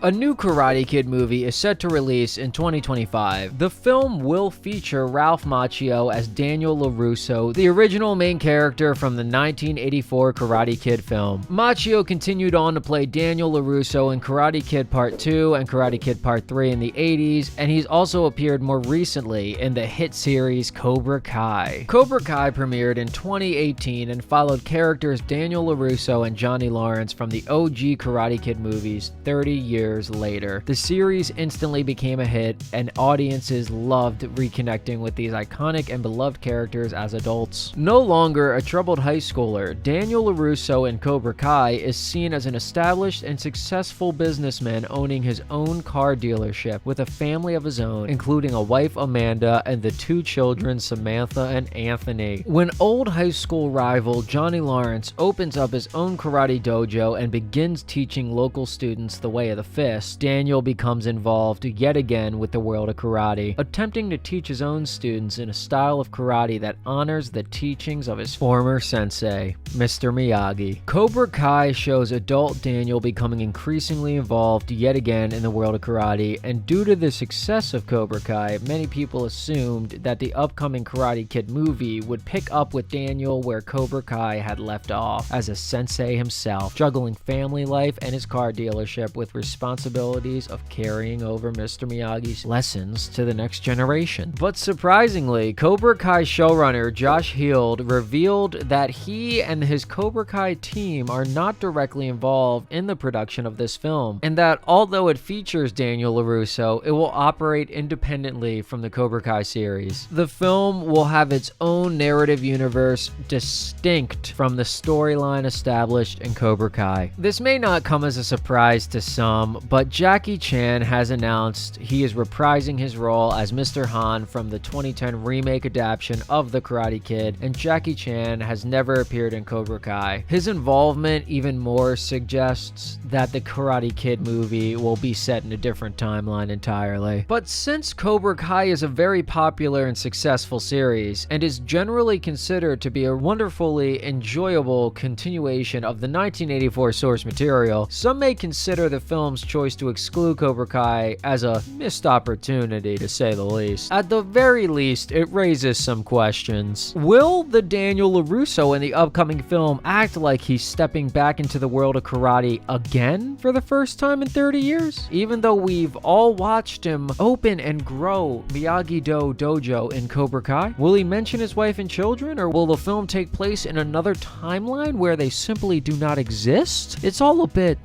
A new Karate Kid movie is set to release in 2025. The film will feature Ralph Macchio as Daniel LaRusso, the original main character from the 1984 Karate Kid film. Macchio continued on to play Daniel LaRusso in Karate Kid Part 2 and Karate Kid Part 3 in the 80s, and he's also appeared more recently in the hit series Cobra Kai. Cobra Kai premiered in 2018 and followed characters Daniel LaRusso and Johnny Lawrence from the OG Karate Kid movies 30 years later. The series instantly became a hit, and audiences loved reconnecting with these iconic and beloved characters as adults. No longer a troubled high schooler, Daniel LaRusso in Cobra Kai is seen as an established and successful businessman owning his own car dealership with a family of his own, including a wife Amanda and the two children Samantha and Anthony. When old high school rival Johnny Lawrence opens up his own karate dojo and begins teaching local students the way of the fist, Daniel becomes involved yet again with the world of karate, attempting to teach his own students in a style of karate that honors the teachings of his former sensei, Mr. Miyagi. Cobra Kai shows adult Daniel becoming increasingly involved yet again in the world of karate, and due to the success of Cobra Kai, many people assumed that the upcoming Karate Kid movie would pick up with Daniel where Cobra Kai had left off, as a sensei himself, juggling family life and his car dealership with responsibilities of carrying over Mr. Miyagi's lessons to the next generation. But surprisingly, Cobra Kai showrunner Josh Heald revealed that he and his Cobra Kai team are not directly involved in the production of this film, and that although it features Daniel LaRusso, it will operate independently from the Cobra Kai series. The film will have its own narrative universe distinct from the storyline established in Cobra Kai. This may not come as a surprise to some, but Jackie Chan has announced he is reprising his role as Mr. Han from the 2010 remake adaptation of The Karate Kid, and Jackie Chan has never appeared in Cobra Kai. His involvement even more suggests that the Karate Kid movie will be set in a different timeline entirely. But since Cobra Kai is a very popular and successful series, and is generally considered to be a wonderfully enjoyable continuation of the 1984 source material, some may consider the film's choice to exclude Cobra Kai as a missed opportunity, to say the least. At the very least, it raises some questions. Will the Daniel LaRusso in the upcoming film act like he's stepping back into the world of karate again for the first time in 30 years? Even though we've all watched him open and grow Miyagi-Do Dojo in Cobra Kai, will he mention his wife and children, or will the film take place in another timeline where they simply do not exist? It's all a bit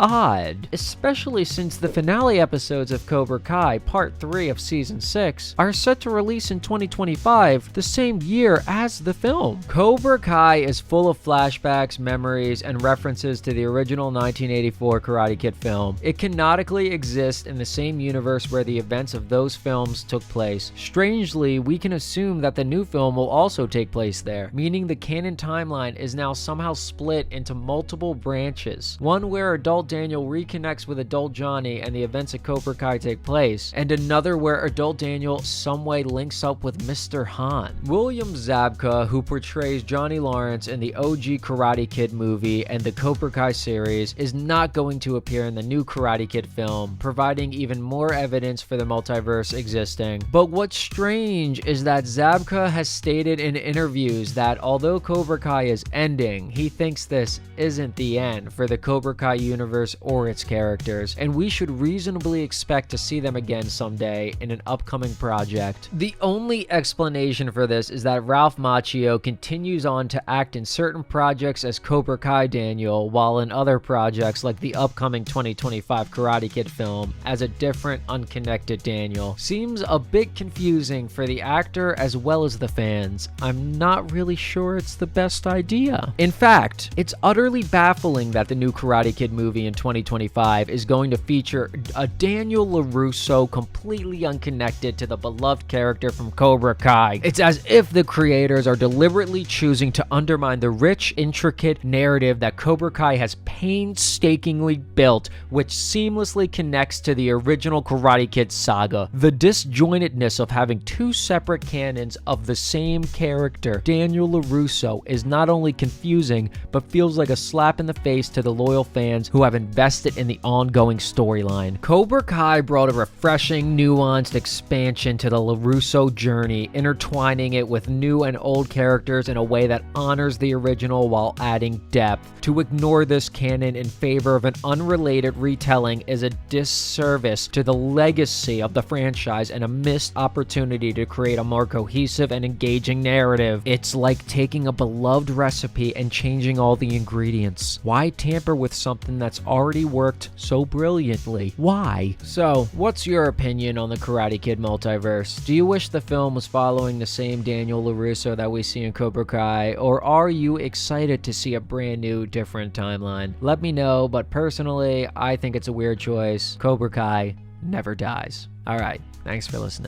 odd, especially since the finale episodes of Cobra Kai Part 3 of Season 6 are set to release in 2025, the same year as the film. Cobra Kai is full of flashbacks, memories, and references to the original 1984 Karate Kid film. It canonically exists in the same universe where the events of those films took place. Strangely, we can assume that the new film will also take place there, meaning the canon timeline is now somehow split into multiple branches. One where adult Daniel reconnects with adult Johnny and the events of Cobra Kai take place, and another where adult Daniel someway links up with Mr. Han. William Zabka, who portrays Johnny Lawrence in the OG Karate Kid movie and the Cobra Kai series, is not going to appear in the new Karate Kid film, providing even more evidence for the multiverse existing. But what's strange is that Zabka has stated in interviews that although Cobra Kai is ending, he thinks this isn't the end for the Cobra Kai universe or its characters, and we should reasonably expect to see them again someday in an upcoming project. The only explanation for this is that Ralph Macchio continues on to act in certain projects as Cobra Kai Daniel, while in other projects like the upcoming 2025 Karate Kid film as a different, unconnected Daniel. Seems a bit confusing for the actor as well as the fans. I'm not really sure it's the best idea. In fact, it's utterly baffling that the new Karate Kid movie in 2025 is going to feature a Daniel LaRusso completely unconnected to the beloved character from Cobra Kai. It's as if the creators are deliberately choosing to undermine the rich, intricate narrative that Cobra Kai has painstakingly built, which seamlessly connects to the original Karate Kid saga. The disjointedness of having two separate canons of the same character, Daniel LaRusso, is not only confusing, but feels like a slap in the face to the loyal fans who have invested in the ongoing storyline. Cobra Kai brought a refreshing, nuanced expansion to the LaRusso journey, intertwining it with new and old characters in a way that honors the original while adding depth. To ignore this canon in favor of an unrelated retelling is a disservice to the legacy of the franchise and a missed opportunity to create a more cohesive and engaging narrative. It's like taking a beloved recipe and changing all the ingredients. Why tamper with something that's already worked so brilliantly? Why? So, what's your opinion on the Karate Kid multiverse? Do you wish the film was following the same Daniel LaRusso that we see in Cobra Kai, or are you excited to see a brand new, different timeline? Let me know, but personally, I think it's a weird choice. Cobra Kai never dies. Alright, thanks for listening.